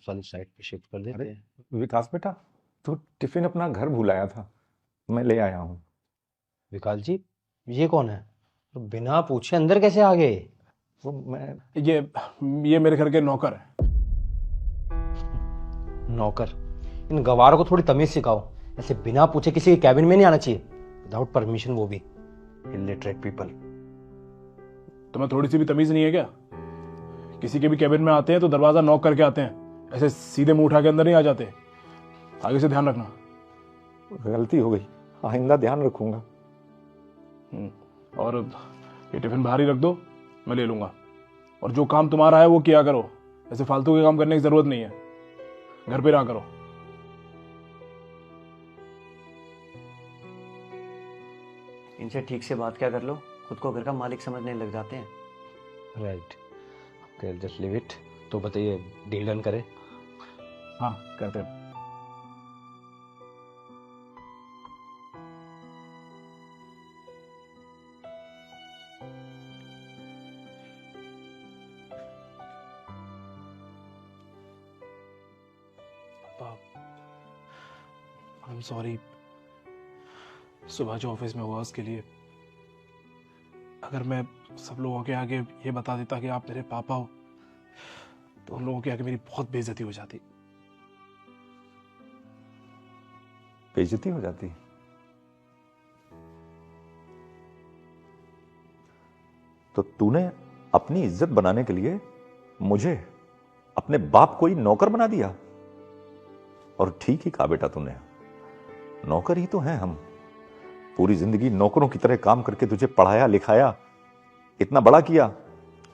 उस वाली साइड पे शिफ्ट कर देते अरे हैं। विकास बेटा, तू टिफिन अपना घर भूलाया था, मैं ले आया हूँ। विकास जी, ये कौन है? तो बिना पूछे अंदर कैसे आ गए? वो मैं ये मेरे घर के नौकर है। नौकर? इन गवारों को थोड़ी तमीज सिखाओ। ऐसे बिना पूछे किसी के कैबिन में नहीं आना चाहिए, विदाउट परमिशन, वो भी इलिटरेट पीपल। तुम्हें थोड़ी सी भी तमीज नहीं है क्या? किसी के भी कैबिन में आते हैं तो दरवाजा नॉक करके आते हैं, ऐसे सीधे मुंह उठा के अंदर नहीं आ जाते। आगे से ध्यान रखना। गलती हो गई, आइंदा ध्यान रखूंगा। और ये टिफिन बाहर ही रख दो, मैं ले लूंगा। और जो काम तुम्हारा है वो किया करो, ऐसे फालतू के काम करने की जरूरत नहीं है। घर पे रहा करो। इनसे ठीक से बात क्या कर लो, खुद को घर का मालिक समझने लग जाते हैं। Right, okay, just leave it. तो बताइए, डील डन करें? हाँ, करते हैं। आई एम सॉरी, सुबह जो ऑफिस में हुआ उसके लिए। अगर मैं सब लोगों के आगे ये बता देता कि आप मेरे पापा हो, तो उन लोगों के आगे मेरी बहुत बेइज्जती हो जाती। बेइज्जती हो जाती? तो तूने अपनी इज्जत बनाने के लिए मुझे, अपने बाप को ही नौकर बना दिया। और ठीक ही कहा बेटा तूने, नौकर ही तो हैं हम। पूरी जिंदगी नौकरों की तरह काम करके तुझे पढ़ाया लिखाया, इतना बड़ा किया,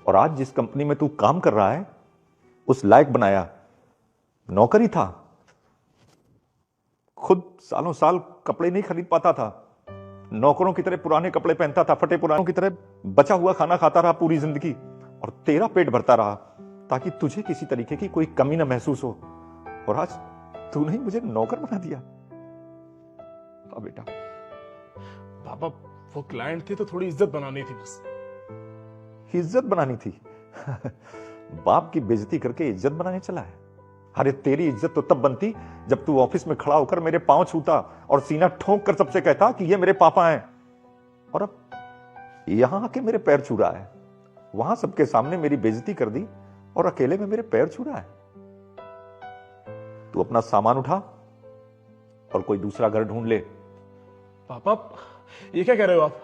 और आज जिस कंपनी में तू काम कर रहा है उस लायक बनाया, नौकर ही था। खुद सालों साल कपड़े नहीं खरीद पाता था, नौकरों की तरह पुराने कपड़े पहनता था, फटे पुरानों की तरह बचा हुआ खाना खाता रहा पूरी जिंदगी, और तेरा पेट भरता रहा ताकि तुझे किसी तरीके की कोई कमी ना महसूस हो। और आज तूने ही मुझे नौकर बना दिया। बेटा, पापा वो क्लाइंट थे तो थोड़ी इज्जत बनानी थी बस। इज्जत बनानी थी? बाप की बेइज्जती करके इज्जत बनाने चला है? अरे तेरी इज्जत तो तब बनती जब तू ऑफिस में खड़ा होकर मेरे पांव छूता और सीना ठोंक कर सबसे कहता कि ये मेरे पापा हैं। और अब यहां आके मेरे पैर छू रहा है, वहां सबके सामने मेरी बेइज्जती कर दी और अकेले में मेरे पैर छू रहा है। तू अपना सामान उठा और कोई दूसरा घर ढूंढ ले। पापा ये क्या कह रहे हो आप?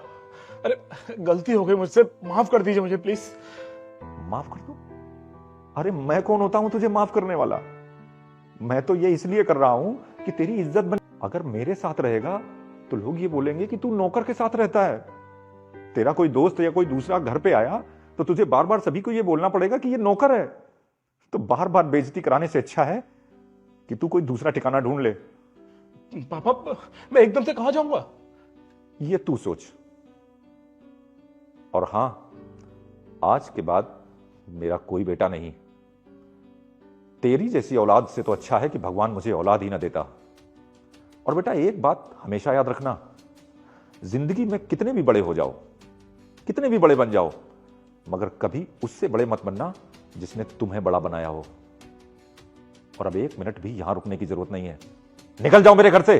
अरे गलती हो गई मुझसे, माफ कर दीजिए मुझे प्लीज। माफ कर दो? अरे मैं कौन होता हूं तुझे माफ करने वाला? मैं तो ये इसलिए कर रहा हूं कि तेरी इज्जत बने। अगर मेरे साथ रहेगा तो लोग ये बोलेंगे कि तू नौकर के साथ रहता है। तेरा कोई दोस्त या कोई दूसरा घर पे आया तो तुझे बार बार सभी को ये बोलना पड़ेगा कि ये नौकर है। तो बार बार बेइज्जती कराने से अच्छा है कि तू कोई दूसरा ठिकाना ढूंढ ले। पापा मैं एकदम से कहां जाऊंगा? ये तू सोच। और हां, आज के बाद मेरा कोई बेटा नहीं। तेरी जैसी औलाद से तो अच्छा है कि भगवान मुझे औलाद ही ना देता। और बेटा एक बात हमेशा याद रखना, जिंदगी में कितने भी बड़े हो जाओ, कितने भी बड़े बन जाओ, मगर कभी उससे बड़े मत बनना जिसने तुम्हें बड़ा बनाया हो। और अब 1 मिनट भी यहां रुकने की जरूरत नहीं है। निकल जाओ मेरे घर से।